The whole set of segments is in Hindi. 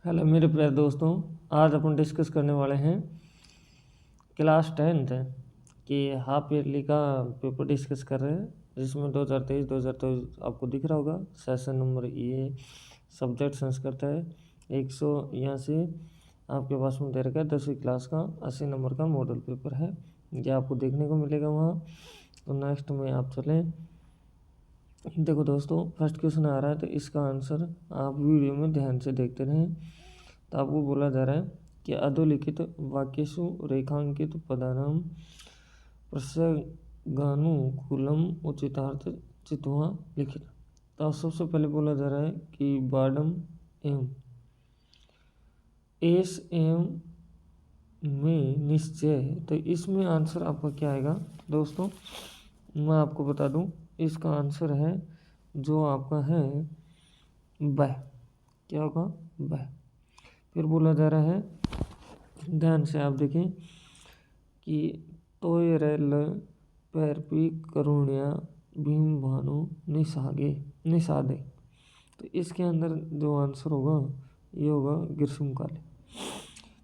हेलो मेरे प्यारे दोस्तों, आज अपन डिस्कस करने वाले हैं क्लास 10th की हाफ ईयरली का पेपर डिस्कस कर रहे हैं, जिसमें 2023 आपको दिख रहा होगा। सेशन नंबर ये सब्जेक्ट संस्कृत है। 100 यहाँ से आपके पास में दे रखा है 10वीं क्लास का 80 नंबर का मॉडल पेपर है, ये आपको देखने को मिलेगा वहाँ। तो नेक्स्ट में आप चलें। देखो दोस्तों, फर्स्ट क्वेश्चन आ रहा है तो इसका आंसर आप वीडियो में ध्यान से देखते रहें। तो आपको बोला जा रहा है कि अधोलिखित वाक्येषु रेखांकित पदानां प्रसंगानुकूलम उचितार्थ चित्वा लिखित। तो सबसे पहले बोला जा रहा है कि बाडम एवं एस एवं में निश्चय। तो इसमें आंसर आपका क्या आएगा दोस्तों, मैं आपको बता दूं, इसका आंसर है जो आपका है वह। क्या होगा? वह। फिर बोला जा रहा है, ध्यान से आप देखें कि तोयरल पैरपी करुण्या भीम भानु निषादे। तो इसके अंदर जो आंसर होगा ये होगा ग्रीष्म काले।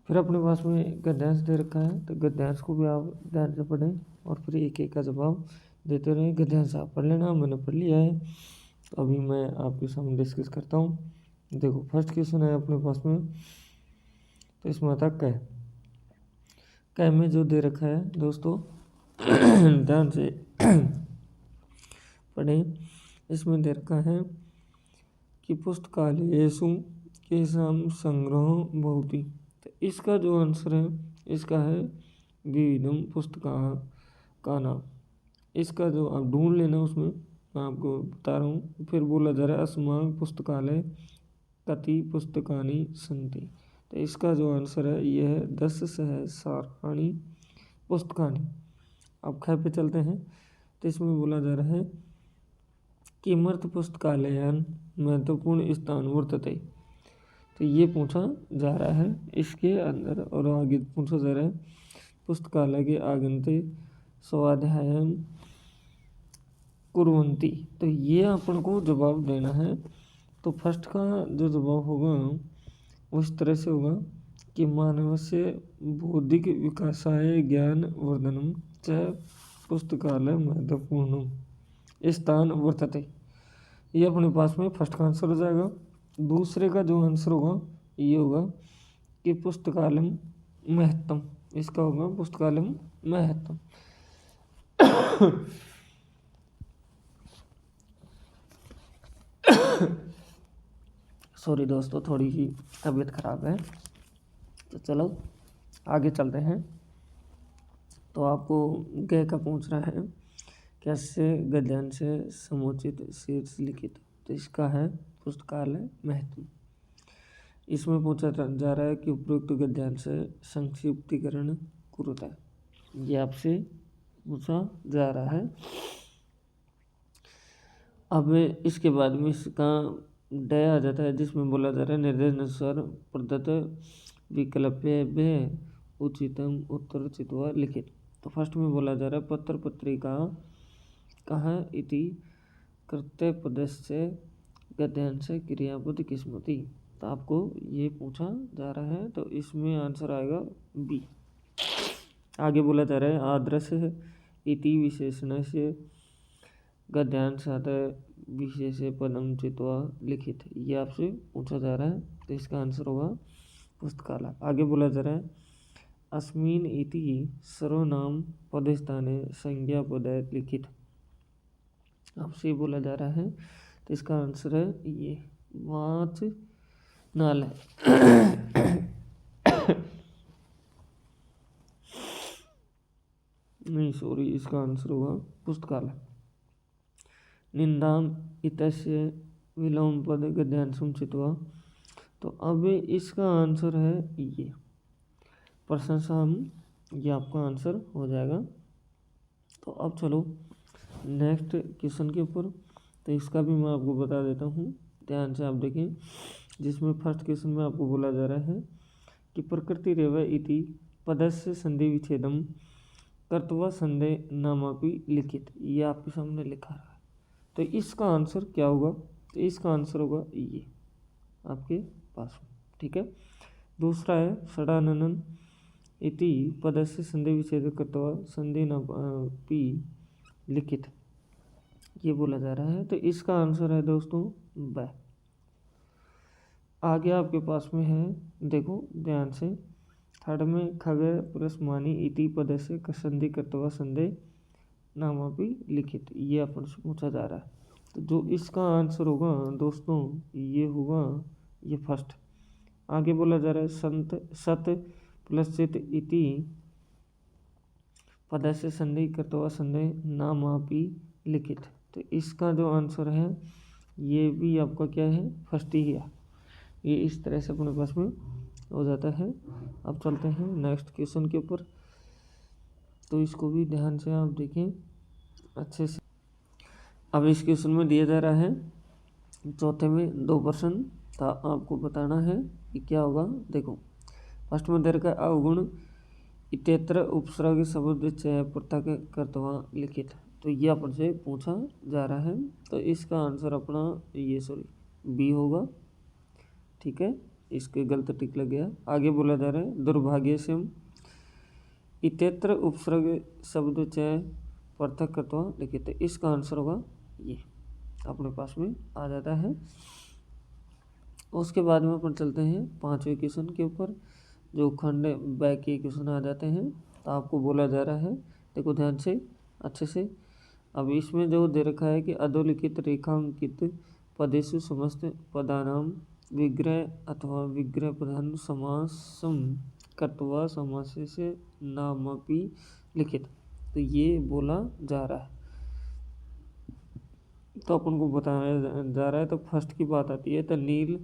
फिर अपने पास में गद्यांश दे रखा है, तो गद्यांश को भी आप ध्यान से पढ़ें और फिर एक एक का जवाब देते रहें। गद्यांश आप पढ़ लेना, मैंने पढ़ लिया है। तो अभी मैं आपके सामने डिस्कस करता हूँ। देखो फर्स्ट क्वेश्चन है अपने पास में, तो इसमें आता कै में जो दे रखा है दोस्तों ध्यान से पढ़ें। इसमें दे रखा है कि पुस्तकालयेषु केषां संग्रहो भवति। तो इसका जो आंसर है इसका है विविधम पुस्तका का नाम। इसका जो आप ढूंढ लेना, उसमें मैं आपको बता रहा हूँ। फिर बोला जा रहा है अस्माकं पुस्तकालय कति पुस्तकानि सन्ति। तो इसका जो आंसर है ये है 10 सहस्राणि पुस्तकानि। अब ख पे चलते हैं। तो इसमें बोला जा रहा है किमर्थ पुस्तकालयान महत्वपूर्ण स्थान वर्तते। तो ये पूछा जा रहा है इसके अंदर, और आगे पूछा जा रहा है पुस्तकालय के आगन्ते स्वाध्यायं कुर्वन्ति। तो ये अपन को जवाब देना है। तो फर्स्ट का जो जवाब होगा उस तरह से होगा कि मानवस्य बौद्धिक विकासाय ज्ञान वर्धनम च पुस्तकालय महत्वपूर्ण स्थान वर्तते। ये अपने पास में फर्स्ट का आंसर हो जाएगा। दूसरे का जो आंसर होगा ये होगा कि पुस्तकालय महत्तम। इसका होगा पुस्तकालय महत्तम। सॉरी दोस्तों, थोड़ी ही तबीयत खराब है। तो चलो आगे चलते हैं। तो आपको ग का पूछ रहा है कैसे गद्यांश से समुचित शीर्ष लिखित। तो इसका है पुस्तकालय महत्व। इसमें पूछा जा रहा है कि उपयुक्त गद्यांश से संक्षिप्तीकरण कुरुता। ये आपसे पूछा जा रहा है। अब इसके बाद में इसका डय आ जाता है, जिसमें बोला जा रहा है निर्देशानुसार प्रदत्त विकल्प में उचितम उत्तर चित्वा लिखित। तो फर्स्ट में बोला जा रहा है पत्र पत्रिका कहाँ इति कृत्य पदस्य गद्यांश क्रियापद किस्मति। तो आपको ये पूछा जा रहा है, तो इसमें आंसर आएगा बी। आगे बोला जा रहा है आदर्श इति विशेषण से गद्यांश आता है विशेष पदम चित्वा लिखित। ये आपसे पूछा जा रहा है, तो इसका आंसर होगा पुस्तकालय। आगे बोला जा रहा है अस्मिन् इति सर्वनाम पदस्थाने संज्ञा पद लिखित। आपसे बोला जा रहा है, तो इसका आंसर है ये वाचनालय। नहीं सॉरी, इसका आंसर होगा पुस्तकालय। निंदाम इतस्य विलोम पद गद्यांशम चित्वा। तो अब इसका आंसर है ये प्रशंसा। ये आपका आंसर हो जाएगा। तो अब चलो नेक्स्ट क्वेश्चन के ऊपर। तो इसका भी मैं आपको बता देता हूँ, ध्यान से आप देखें। जिसमें फर्स्ट क्वेश्चन में आपको बोला जा रहा है कि प्रकृति रेव इति पदस्य संधि विच्छेदम कर्तव्य संधि नामापि लिखित। ये आपके सामने लिखा है। तो इसका आंसर क्या होगा? तो इसका आंसर होगा ये आपके पास में। ठीक है। दूसरा है षडाननन इति पदस्य संधि विच्छेद कृत्वा संधि न पी लिखित, ये बोला जा रहा है। तो इसका आंसर है दोस्तों ब। आगे आपके पास में है, देखो ध्यान से, थर्ड में खग प्लस मानी इति पदस्य संधि कृत्वा संधि नामापि लिखित, ये अपन से पूछा जा रहा है। तो जो इसका आंसर होगा दोस्तों ये होगा ये फर्स्ट। आगे बोला जा रहा है संत सत प्लस चित इति पदस्य संधि कृत्वा संधि नामापि लिखित, तो इसका जो आंसर है ये भी आपका क्या है, फर्स्ट ही है। ये इस तरह से अपने पास में हो जाता है। अब चलते हैं नेक्स्ट क्वेश्चन के ऊपर, तो इसको भी ध्यान से आप देखें अच्छे से। अब इस क्वेश्चन में दिया जा रहा है चौथे में 2 प्रश्न था, आपको बताना है कि क्या होगा। देखो फर्स्ट में दे रखा है अवगुण इत्यत्र उपसर्ग शब्द चय पृथक कृत्वा लिखित, तो ये अपन से पूछा जा रहा है। तो इसका आंसर अपना ये बी होगा, ठीक है। इसके गलत टिक लग गया। आगे बोला जा रहा है दुर्भाग्यस्यम इत्यत्र उपसर्ग शब्द चय पृथक कृत्वा लिखित, तो इसका आंसर होगा ये, अपने पास में आ जाता है। उसके बाद में अपन चलते हैं 5वें क्वेश्चन के ऊपर, जो खंड बैक के क्वेश्चन आ जाते हैं। तो आपको बोला जा रहा है, देखो ध्यान से अच्छे से। अब इसमें जो दे रखा है कि अधोलिखित रेखांकित पदेषु समस्त पदानाम विग्रह अथवा विग्रह प्रधान समासम कृत्वा समासे से नामपि लिखित, तो ये बोला जा रहा है। तो अपन को बताया जा रहा है, तो फर्स्ट की बात आती है, तो नील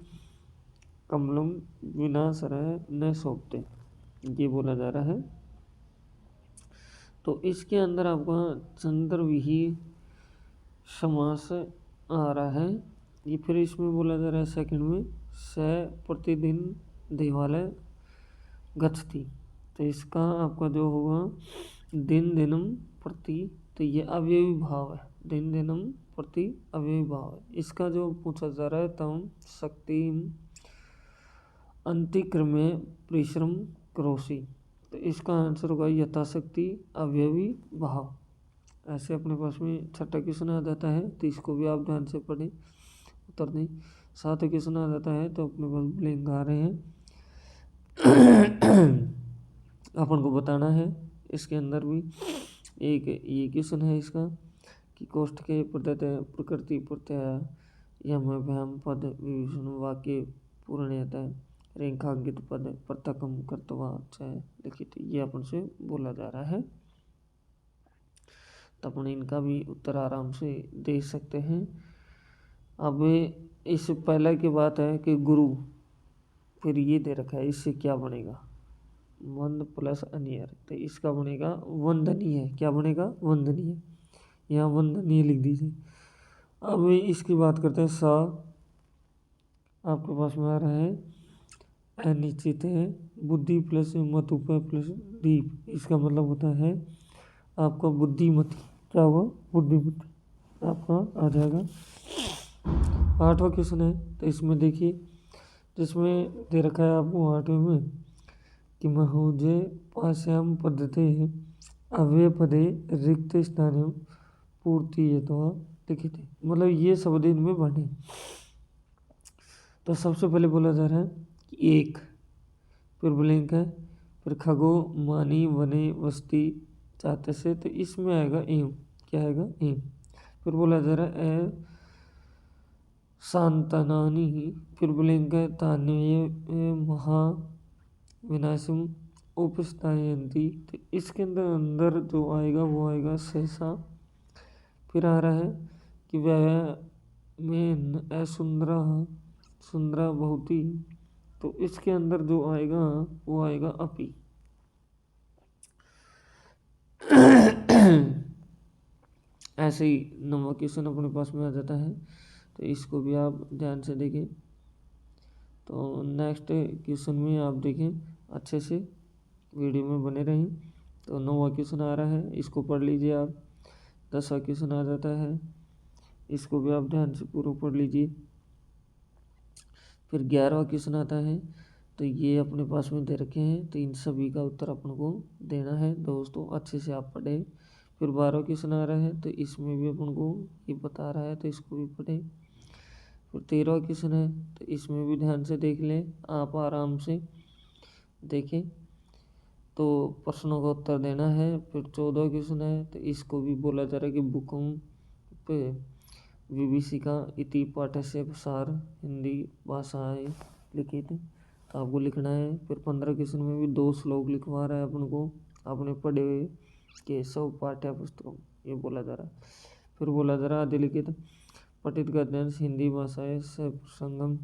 कमलम बिना सरह न शोभते, ये बोला जा रहा है। तो इसके अंदर आपका चंद्रविहीन समास आ रहा है। ये फिर इसमें बोला जा रहा है सेकंड में स प्रतिदिन देवालय गच्छति, तो इसका आपका जो होगा दिन दिनम प्रति, तो ये अव्ययी भाव है, दिन दिनम प्रति अव्ययी भाव है। इसका जो पूछा जा रहा है तम शक्ति अंतिक्रमे परिश्रम करोसी, तो इसका आंसर होगा यथाशक्ति अवयवी भाव। ऐसे अपने पास में छठा क्वेश्चन आ जाता है, तो इसको भी आप ध्यान से पढ़ें, उत्तर दें। 7वां क्वेश्चन आ जाता है, तो अपने पास ब्लैंक आ रहे हैं। अपन को बताना है इसके अंदर भी एक ये क्वेश्चन है इसका कि कोष्ठ के प्रकृति प्रत्यय यम व्याम पद विभीषण वाक्य पूर्णतः रेखांकित पद पृथकम कृत्वा चय लिखित, ये अपन से बोला जा रहा है। तो अपन इनका भी उत्तर आराम से दे सकते हैं। अब इस पहले की बात है कि गुरु, फिर ये दे रखा है, इससे क्या बनेगा, वंद प्लस अनियर, तो इसका बनेगा वंदनीय। क्या बनेगा, वंदनीय, यहाँ वंदनीय लिख दीजिए। अब इसकी बात करते हैं। सा आपके पास में आ रहा है अनिश्चित है, बुद्धि प्लस मतुप प्लस दीप, इसका मतलब होता है आपका बुद्धिमती। क्या होगा, बुद्धिमती आपका आ जाएगा। 8वां क्वेश्चन है, तो इसमें देखिए जिसमें दे रखा है आपको 8वें में कि महोजय पाश्याम पद्धति अव्यय पदे रिक्त स्थान पूर्ति लिखित, मतलब ये शब्द इनमें बने। तो सबसे पहले बोला जा रहा है कि एक, फिर ब्लैंक है, फिर खगो मानी वने वस्ती चाहते से, तो इसमें आएगा एम। क्या आएगा, एम। फिर बोला जा रहा है शांतनानी, फिर ब्लैंक है तान्य महा विनाशम उपस्थायंती, तो इसके अंदर जो आएगा वो आएगा सहसा। फिर आ रहा है कि वह में असुंदरा सुंदरा बहुती, तो इसके अंदर जो आएगा वो आएगा अपी। ऐसे ही 9वां क्वेश्चन अपने पास में आ जाता है, तो इसको भी आप ध्यान से देखें। तो नेक्स्ट क्वेश्चन में आप देखें अच्छे से, वीडियो में बने रहें। तो 9वां क्वेश्चन आ रहा है, इसको पढ़ लीजिए आप। 10वां क्वेश्चन आ जाता है, इसको भी आप ध्यान से पूरा पढ़ लीजिए। फिर 11वां क्वेश्चन आता है, तो ये अपने पास में दे रखे हैं, तो इन सभी का उत्तर अपन को देना है दोस्तों, अच्छे से आप पढ़े। फिर 12वां क्वेश्चन आ रहा है, तो इसमें भी अपन को ये बता रहा है, तो इसको भी पढ़े। फिर 13वां क्वेश्चन है, तो इसमें भी ध्यान से देख लें, आप आराम से देखें, तो प्रश्नों का उत्तर देना है। फिर 14वां क्वेश्चन है, तो इसको भी बोला जा रहा है कि भूकंप विभीषिका इति पाठ्यस्य सार हिंदी भाषाएं लिखित, तो आपको लिखना है। फिर 15 क्वेश्चन में भी 2 श्लोक लिखवा रहा है अपन को, आपने पढ़े हुए केशव पाठ्य पुस्तकों, ये बोला जा रहा है। फिर बोला जा रहा है अधिलिखित पठित गद्यांश हिंदी भाषाएं से संगम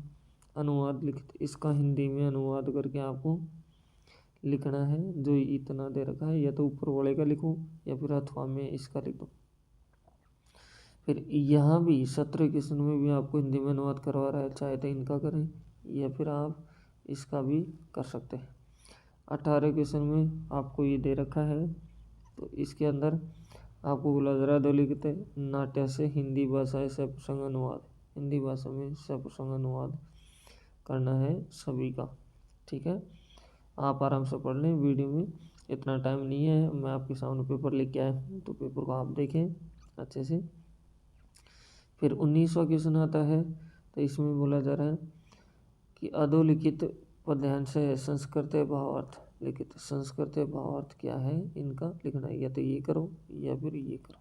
अनुवाद लिखित, इसका हिंदी में अनुवाद करके आपको लिखना है। जो इतना दे रखा है, या तो ऊपर वाले का लिखो या फिर अथवा में इसका लिख दो। फिर यहाँ भी 17 क्वेश्चन में भी आपको हिंदी में अनुवाद करवा रहा है, चाहे तो इनका करें या फिर आप इसका भी कर सकते हैं। 18 क्वेश्चन में आपको ये दे रखा है, तो इसके अंदर आपको बोला जा रहा है अधोलिखित नाट्य से हिंदी भाषा से प्रसंग अनुवाद, हिंदी भाषा में सप्रसंग अनुवाद करना है सभी का, ठीक है। आप आराम से पढ़ लें, वीडियो में इतना टाइम नहीं है, मैं आपके सामने पेपर लेके आया हूँ, तो पेपर को आप देखें अच्छे से। फिर 19वां क्वेश्चन आता है, तो इसमें बोला जा रहा है कि अधोलिखित पद्यांश से संस्कृत भावार्थ लिखित, संस्कृत भावार्थ क्या है इनका लिखना है, या तो ये करो या फिर ये करो।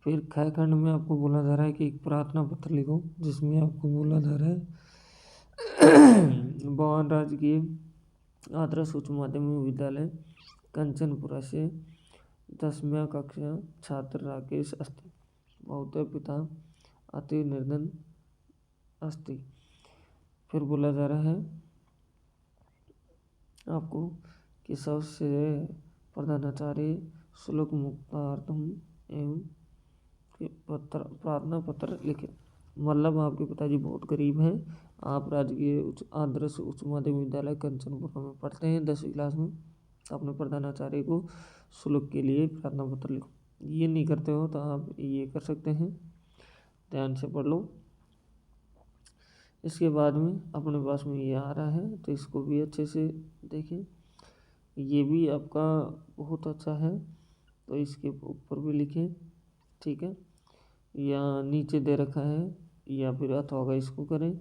फिर ख खंड में आपको बोला जा रहा है कि एक प्रार्थना पत्र लिखो, जिसमें आपको बोला जा रहा है भगवान राजकीय आदर्श उच्च माध्यमिक विद्यालय कंचनपुरा से 10वीं कक्षा छात्र राकेश अस्ति, भवतः पिता अति निर्धन अस्ति। फिर बोला जा रहा है आपको कि सबसे प्रधानाचार्य श्लोक मुक्तार्थम एवं प्रार्थना पत्र लिखे, मतलब आपके पिताजी बहुत गरीब हैं, आप राजकीय आदर्श उच्च माध्यमिक विद्यालय कंचनपुरा में पढ़ते हैं 10वीं क्लास में, अपने प्रधानाचार्य को श्लोक के लिए प्रार्थना पत्र लिखो। ये नहीं करते हो तो आप ये कर सकते हैं, ध्यान से पढ़ लो। इसके बाद में अपने पास में ये आ रहा है, तो इसको भी अच्छे से देखें, ये भी आपका बहुत अच्छा है, तो इसके ऊपर भी लिखें, ठीक है, या नीचे दे रखा है या फिर अथवा इसको करें।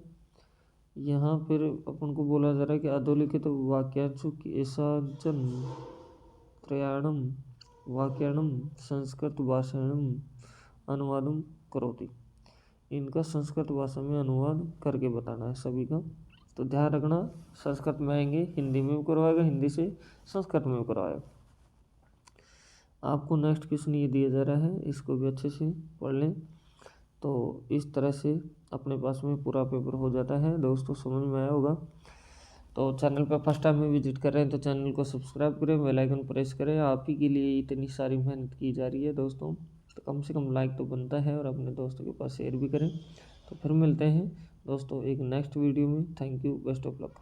यहाँ फिर अपन को बोला जा रहा है कि अधोलिखित तो वाक्यांशों की ऐसा जन त्रयाणम वाक्याणम संस्कृत भाषाणम अनुवादम करोति, इनका संस्कृत भाषा में अनुवाद करके बताना है सभी का। तो ध्यान रखना, संस्कृत में आएंगे, हिंदी में भी करवाएगा, हिंदी से संस्कृत में भी करवाएगा। आपको नेक्स्ट क्वेश्चन ये दिया जा रहा है, इसको भी अच्छे से पढ़ लें, तो इस तरह से अपने पास में पूरा पेपर हो जाता है दोस्तों, समझ में आया होगा। तो चैनल पर फर्स्ट टाइम में विजिट कर रहे हैं तो चैनल को सब्सक्राइब करें, बेल आइकन प्रेस करें, आप ही के लिए इतनी सारी मेहनत की जा रही है दोस्तों, तो कम से कम लाइक तो बनता है, और अपने दोस्तों के पास शेयर भी करें। तो फिर मिलते हैं दोस्तों एक नेक्स्ट वीडियो में, thank you, best of luck.